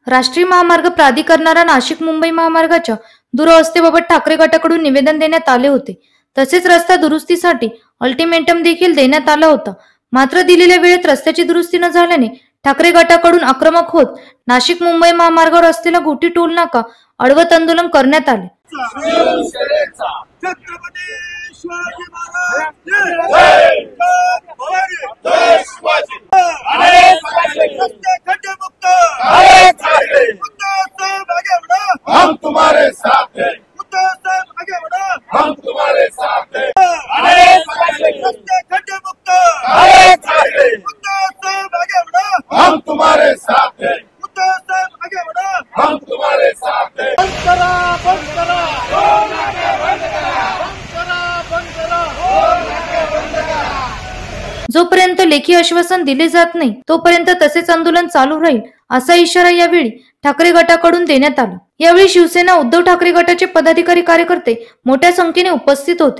राष्ट्रीय महामार्ग प्राधिकरणाला नाशिक मुंबई महामार्गाच्या दुरवस्थेबाबत ठाकरे गटाकडून निवेदन देण्यात आले होते. तसेच रस्ता दुरुस्तीसाठी अल्टिमेटम देखील देण्यात आला होता. मात्र दिलेल्या वेळेत रस्त्याची दुरुस्ती न झाल्याने ठाकरे गटाकडून आक्रमक होत नाशिक मुंबई महामार्गावर असलेला घोटी टोल नाका अडवत आंदोलन करण्यात आले. हम तुम्हारे साथ हैं, हम तुम्हारे साथ हैं, हम तुम्हारे साथ हैं, हम तुम्हारे साथ हैं। जोपर्यंत लेखी आश्वासन दिले जात नाही तोपर्यंत तसेच आंदोलन चालू राहील असा इशारा यावेळी ठाकरे गटाकडून देण्यात आला. यावेळी शिवसेना उद्धव ठाकरे गटाचे पदाधिकारी कार्यकर्ते मोठ्या संख्येने उपस्थित होते.